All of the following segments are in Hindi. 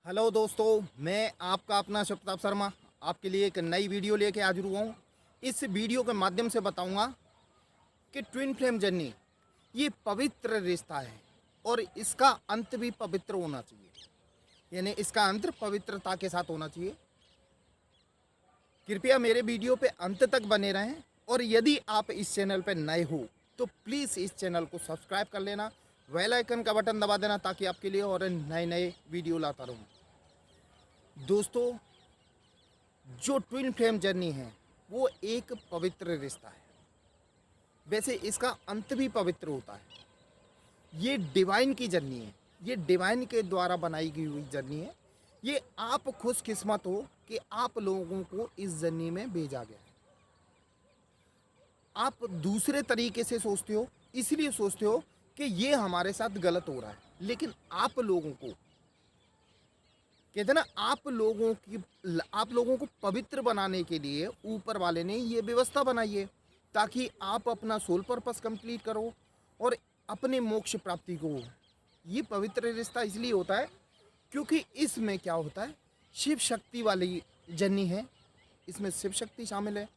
हेलो दोस्तों, मैं आपका अपना शिव प्रताप शर्मा आपके लिए एक नई वीडियो लेके हाजिर हुआ हूँ। इस वीडियो के माध्यम से बताऊंगा कि ट्विन फ्लेम जर्नी ये पवित्र रिश्ता है और इसका अंत भी पवित्र होना चाहिए। यानी इसका अंत पवित्रता के साथ होना चाहिए। कृपया मेरे वीडियो पे अंत तक बने रहें और यदि आप इस चैनल पे नए हो तो प्लीज़ इस चैनल को सब्सक्राइब कर लेना, बेल आइकन का बटन दबा देना ताकि आपके लिए और नए नए वीडियो लाता रहूँ। दोस्तों, जो ट्विन फ्लेम जर्नी है वो एक पवित्र रिश्ता है। वैसे इसका अंत भी पवित्र होता है। ये डिवाइन की जर्नी है, ये डिवाइन के द्वारा बनाई गई हुई जर्नी है। ये आप खुशकिस्मत हो कि आप लोगों को इस जर्नी में भेजा गया है। आप दूसरे तरीके से सोचते हो, इसलिए सोचते हो कि ये हमारे साथ गलत हो रहा है, लेकिन आप लोगों को कहते हैं ना, आप लोगों को पवित्र बनाने के लिए ऊपर वाले ने ये व्यवस्था बनाई है ताकि आप अपना सोल पर्पस कंप्लीट करो और अपने मोक्ष प्राप्ति को। ये पवित्र रिश्ता इसलिए होता है क्योंकि इसमें क्या होता है, शिव शक्ति वाली जर्नी है। इसमें शिव शक्ति शामिल है,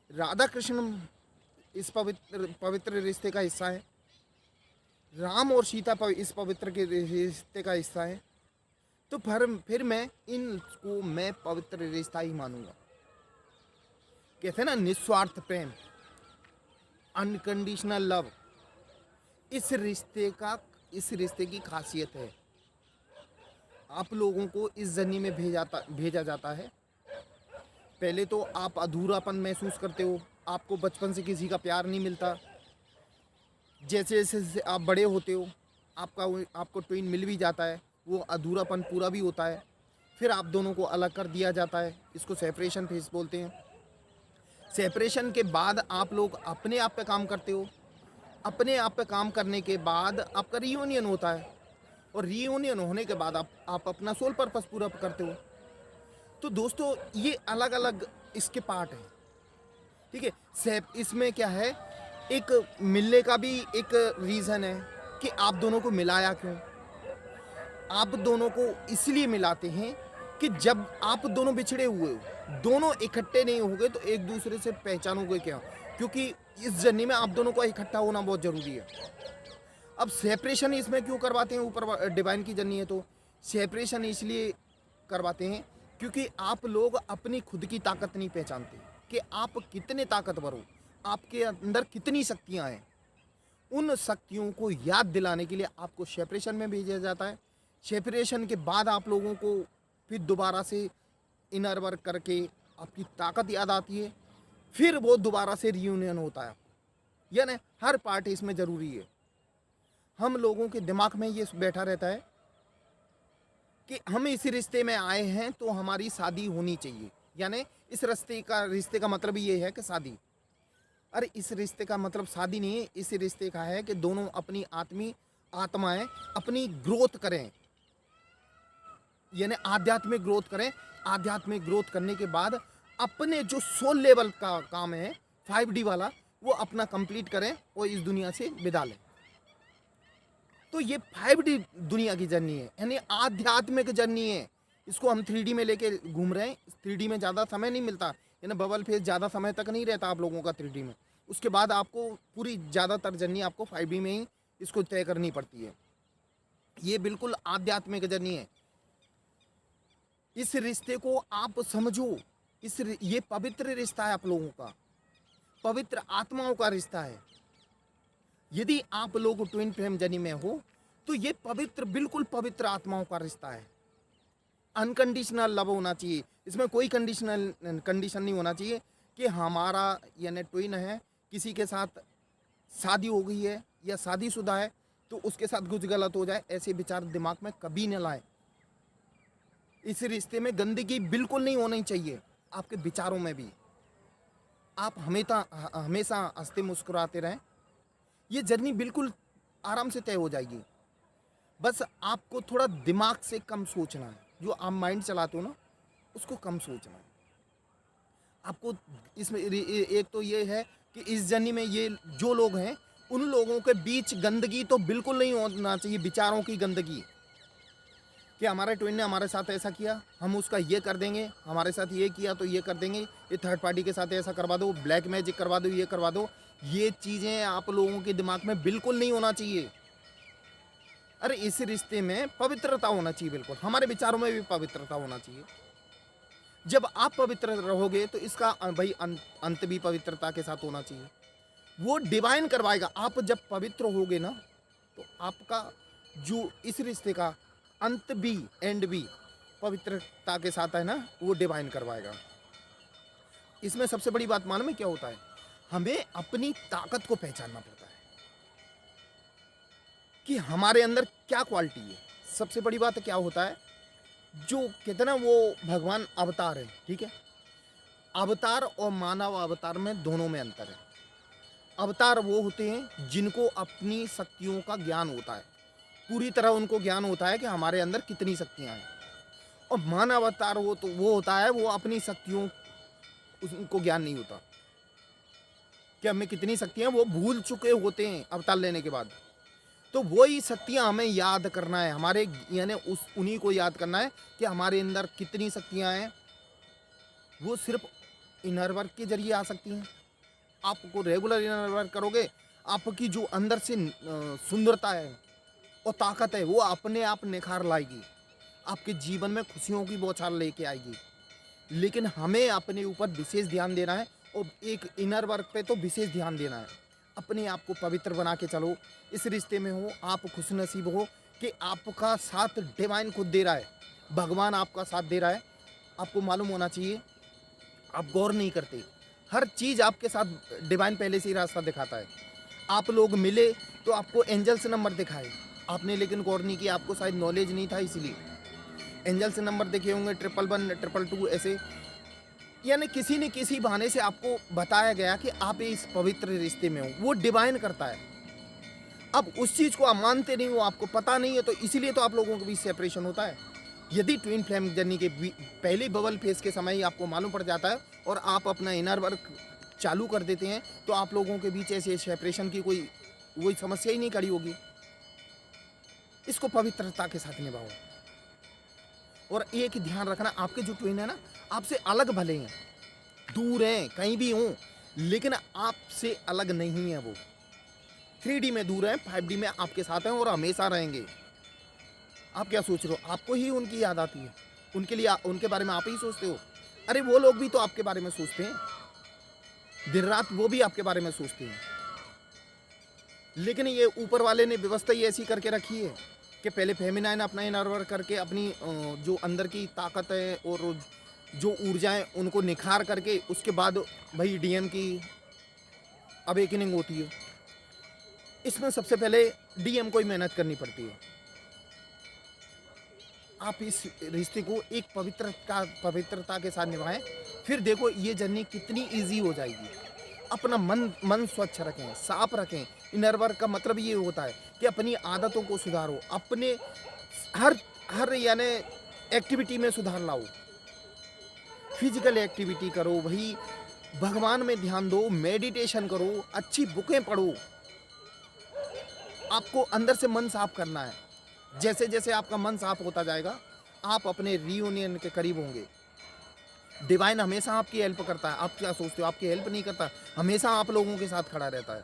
राधा कृष्ण इस पवित्र पवित्र रिश्ते का हिस्सा है, राम और सीता इस पवित्र के रिश्ते का हिस्सा है। तो फिर मैं इनको मैं पवित्र रिश्ता ही मानूंगा। कहते हैं ना, निस्वार्थ प्रेम, अनकंडीशनल लव, इस रिश्ते की खासियत है। आप लोगों को इस जर्नी में भेजा जाता है। पहले तो आप अधूरापन महसूस करते हो, आपको बचपन से किसी का प्यार नहीं मिलता। जैसे जैसे आप बड़े होते हो आपको ट्विन मिल भी जाता है, वो अधूरापन पूरा भी होता है। फिर आप दोनों को अलग कर दिया जाता है, इसको सेपरेशन फेज बोलते हैं। सेपरेशन के बाद आप लोग अपने आप पे काम करते हो। अपने आप पे काम करने के बाद आपका रियूनियन होता है और रियूनियन होने के बाद आप अपना सोल पर्पस पूरा करते हो। तो दोस्तों, ये अलग अलग इसके पार्ट हैं, ठीक है। सेप इसमें क्या है, एक मिलने का भी एक रीज़न है कि आप दोनों को मिलाया क्यों। आप दोनों को इसलिए मिलाते हैं कि जब आप दोनों बिछड़े हुए हो, दोनों इकट्ठे नहीं होंगे तो एक दूसरे से पहचानोगे क्या, क्योंकि इस जर्नी में आप दोनों को इकट्ठा होना बहुत ज़रूरी है। अब सेपरेशन इसमें क्यों करवाते हैं, ऊपर डिवाइन की जर्नी है तो सेपरेशन इसलिए करवाते हैं क्योंकि आप लोग अपनी खुद की ताकत नहीं पहचानते कि आप कितने ताकतवर हो, आपके अंदर कितनी शक्तियाँ हैं। उन शक्तियों को याद दिलाने के लिए आपको सेपरेशन में भेजा जाता है। सेपरेशन के बाद आप लोगों को फिर दोबारा से इनर वर्क करके आपकी ताकत याद आती है, फिर वो दोबारा से रियूनियन होता है। यानी हर पार्ट इसमें ज़रूरी है। हम लोगों के दिमाग में ये बैठा रहता है कि हम इस रिश्ते में आए हैं तो हमारी शादी होनी चाहिए। यानी इस रिश्ते का मतलब ये है कि शादी। अरे, इस रिश्ते का मतलब शादी नहीं है, इस रिश्ते का है कि दोनों अपनी आत्माएं अपनी ग्रोथ करें, यानी आध्यात्मिक ग्रोथ करें। आध्यात्मिक ग्रोथ करने के बाद अपने जो सोल लेवल का काम है 5D वाला, वो अपना कंप्लीट करें और इस दुनिया से विदा लें। तो ये 5D दुनिया की जर्नी है, यानी आध्यात्मिक जर्नी है। इसको हम 3D में लेके घूम रहे हैं। 3D में ज़्यादा समय नहीं मिलता, यानी बबल फेज ज़्यादा समय तक नहीं रहता आप लोगों का 3D में। उसके बाद आपको पूरी ज़्यादातर जर्नी आपको 5D में ही इसको तय करनी पड़ती है। ये बिल्कुल आध्यात्मिक जर्नी है। इस रिश्ते को आप समझो, ये पवित्र रिश्ता है आप लोगों का, पवित्र आत्माओं का रिश्ता है। यदि आप लोग ट्विन फ्लेम जर्नी में हो तो ये पवित्र, बिल्कुल पवित्र आत्माओं का रिश्ता है। अनकंडीशनल लव होना चाहिए, इसमें कोई कंडीशन नहीं होना चाहिए कि हमारा यानी ट्विन है, किसी के साथ शादी हो गई है या शादीशुदा है तो उसके साथ कुछ गलत हो जाए, ऐसे विचार दिमाग में कभी न लाएं। इस रिश्ते में गंदगी बिल्कुल नहीं होनी चाहिए, आपके विचारों में भी। आप हमेशा हंसते मुस्कुराते रहें। ये जर्नी बिल्कुल आराम से तय हो जाएगी। बस आपको थोड़ा दिमाग से कम सोचना है, जो आप माइंड चलाते हो ना, उसको कम सोचना है आपको। इसमें एक तो ये है कि इस जर्नी में ये जो लोग हैं उन लोगों के बीच गंदगी तो बिल्कुल नहीं होना चाहिए, विचारों की गंदगी। कि हमारे ट्विन ने हमारे साथ ऐसा किया, हम उसका ये कर देंगे, हमारे साथ ये किया तो ये कर देंगे, ये थर्ड पार्टी के साथ ऐसा करवा दो, ब्लैक मैजिक करवा दो, ये करवा दो। ये चीज़ें आप लोगों के दिमाग में बिल्कुल नहीं होना चाहिए। अरे इस रिश्ते में पवित्रता होना चाहिए, बिल्कुल हमारे विचारों में भी पवित्रता होना चाहिए। जब आप पवित्र रहोगे तो इसका भाई अंत भी पवित्रता के साथ होना चाहिए। वो डिवाइन करवाएगा। आप जब पवित्र होगे ना तो आपका जो इस रिश्ते का अंत भी, एंड भी पवित्रता के साथ है ना, वो डिवाइन करवाएगा। इसमें सबसे बड़ी बात मालूम है क्या होता है? हमें अपनी ताकत को पहचानना पड़ता है कि हमारे अंदर क्या क्वालिटी है। सबसे बड़ी बात क्या होता है, जो कहते हैं ना वो भगवान अवतार है, ठीक है। अवतार और मानव अवतार में दोनों में अंतर है। अवतार वो होते हैं जिनको अपनी शक्तियों का ज्ञान होता है, पूरी तरह उनको ज्ञान होता है कि हमारे अंदर कितनी शक्तियां हैं। और मानव अवतार वो होता है, वो अपनी शक्तियों उनको ज्ञान नहीं होता कि हमें कितनी शक्तियां, वो भूल चुके होते हैं अवतार लेने के बाद। तो वही शक्तियां हमें याद करना है, हमारे यानी उन्हीं को याद करना है कि हमारे अंदर कितनी शक्तियां हैं। वो सिर्फ इनर वर्क के जरिए आ सकती हैं। आपको रेगुलर इनर वर्क करोगे, आपकी जो अंदर से सुंदरता है और ताकत है वो अपने आप निखार लाएगी, आपके जीवन में खुशियों की बौछार लेके आएगी। लेकिन हमें अपने ऊपर विशेष ध्यान देना है और एक इनर वर्क पे तो विशेष ध्यान देना है। अपने आप को पवित्र बना के चलो। इस रिश्ते में हो आप खुशनसीब हो कि आपका साथ डिवाइन खुद दे रहा है, भगवान आपका साथ दे रहा है। आपको मालूम होना चाहिए, आप गौर नहीं करते, हर चीज़ आपके साथ डिवाइन पहले से ही रास्ता दिखाता है। आप लोग मिले तो आपको एंजल्स नंबर दिखाए, आपने लेकिन गौर नहीं किया, आपको शायद नॉलेज नहीं था, इसलिए एंजल्स नंबर दिखे होंगे 111 222 ऐसे। यानी किसी न किसी बहाने से आपको बताया गया कि आप इस पवित्र रिश्ते में हो, वो डिवाइन करता है। अब उस चीज़ को आप मानते नहीं हो, आपको पता नहीं है, तो इसीलिए तो आप लोगों के बीच सेपरेशन होता है। यदि ट्विन फ्लेम जर्नी के पहले बबल फेज के समय ही आपको मालूम पड़ जाता है और आप अपना इनर वर्क चालू कर देते हैं, तो आप लोगों के बीच ऐसे सेपरेशन की कोई समस्या ही नहीं खड़ी होगी। इसको पवित्रता के साथ निभाओ। और एक ध्यान रखना, आपके जो ट्विन है ना, आपसे अलग भले हैं, दूर हैं, कहीं भी हों, लेकिन आपसे अलग नहीं है। वो 3D में दूर हैं, 5D में आपके साथ हैं और हमेशा रहेंगे। आप क्या सोच रहे हो? आपको ही उनकी याद आती है, उनके लिए उनके बारे में आप ही सोचते हो। अरे वो लोग भी तो आपके बारे में सोचते हैं, दिन रात वो भी आपके बारे में सोचते हैं। लेकिन ये ऊपर वाले ने व्यवस्था ही ऐसी करके रखी है कि पहले फेमिनाइन अपना इनर वर्क करके अपनी जो अंदर की ताकत है और जो ऊर्जाएं उनको निखार करके उसके बाद भाई डीएम की अवेकनिंग होती है। इसमें सबसे पहले डीएम को ही मेहनत करनी पड़ती है। आप इस रिश्ते को एक पवित्रता के साथ निभाएं, फिर देखो ये जर्नी कितनी इजी हो जाएगी। अपना मन स्वच्छ रखें, साफ रखें। इनर वर्क का मतलब ये होता है कि अपनी आदतों को सुधारो, अपने हर यानी एक्टिविटी में सुधार लाओ। फिजिकल एक्टिविटी करो, भाई भगवान में ध्यान दो, मेडिटेशन करो, अच्छी बुकें पढ़ो। आपको अंदर से मन साफ करना है। जैसे जैसे आपका मन साफ होता जाएगा, आप अपने रियूनियन के करीब होंगे। डिवाइन हमेशा आपकी हेल्प करता है। आप क्या सोचते हो आपकी हेल्प नहीं करता? हमेशा आप लोगों के साथ खड़ा रहता है।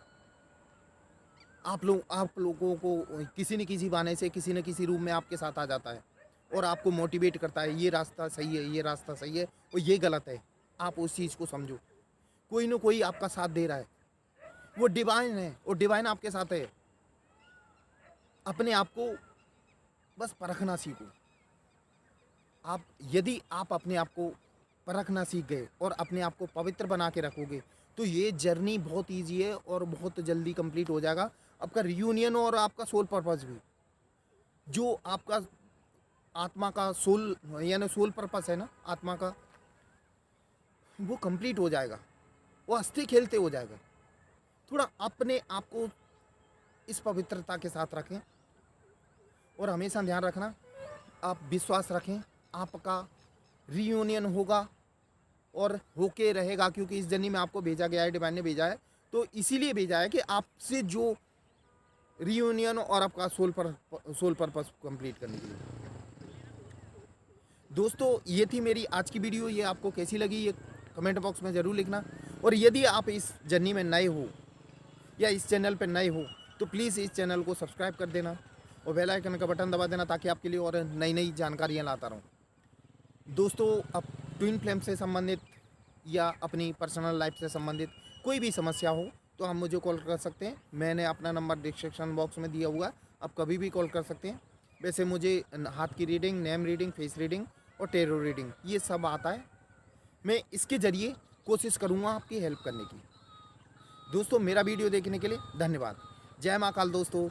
आप लोगों को किसी न किसी बहाने से किसी न किसी रूप में आपके साथ आ जाता है और आपको मोटिवेट करता है, ये रास्ता सही है, ये रास्ता सही है और ये गलत है। आप उस चीज़ को समझो, कोई ना कोई आपका साथ दे रहा है, वो डिवाइन है और डिवाइन आपके साथ है। अपने आप को बस परखना सीखो। यदि आप अपने आप को परखना सीख गए और अपने आप को पवित्र बना के रखोगे, तो ये जर्नी बहुत ईजी है और बहुत जल्दी कंप्लीट हो जाएगा आपका रियूनियन और आपका सोल पर्पस भी। जो आपका आत्मा का सोल यानी सोल पर्पस है ना, आत्मा का, वो कंप्लीट हो जाएगा, वो हंसते खेलते हो जाएगा। थोड़ा अपने आप को इस पवित्रता के साथ रखें और हमेशा ध्यान रखना, आप विश्वास रखें, आपका रियूनियन होगा और होके रहेगा, क्योंकि इस जर्नी में आपको भेजा गया है, डिवाइन ने भेजा है। तो इसीलिए भेजा है कि आपसे जो रियूनियन और आपका सोल पर्पस कंप्लीट करने के लिए। दोस्तों ये थी मेरी आज की वीडियो। ये आपको कैसी लगी ये कमेंट बॉक्स में ज़रूर लिखना। और यदि आप इस जर्नी में नए हो या इस चैनल पर नए हो तो प्लीज़ इस चैनल को सब्सक्राइब कर देना और बेल आइकन का बटन दबा देना, ताकि आपके लिए और नई नई जानकारियाँ लाता रहूँ। दोस्तों अब ट्विन फ्लेम से संबंधित या अपनी पर्सनल लाइफ से संबंधित कोई भी समस्या हो तो आप मुझे कॉल कर सकते हैं। मैंने अपना नंबर डिस्क्रिप्शन बॉक्स में दिया हुआ है, आप कभी भी कॉल कर सकते हैं। वैसे मुझे हाथ की reading, name reading, face reading और टेरो रीडिंग ये सब आता है। मैं इसके ज़रिए कोशिश करूँगा आपकी हेल्प करने की। दोस्तों मेरा वीडियो देखने के लिए धन्यवाद। जय महाकाल दोस्तों।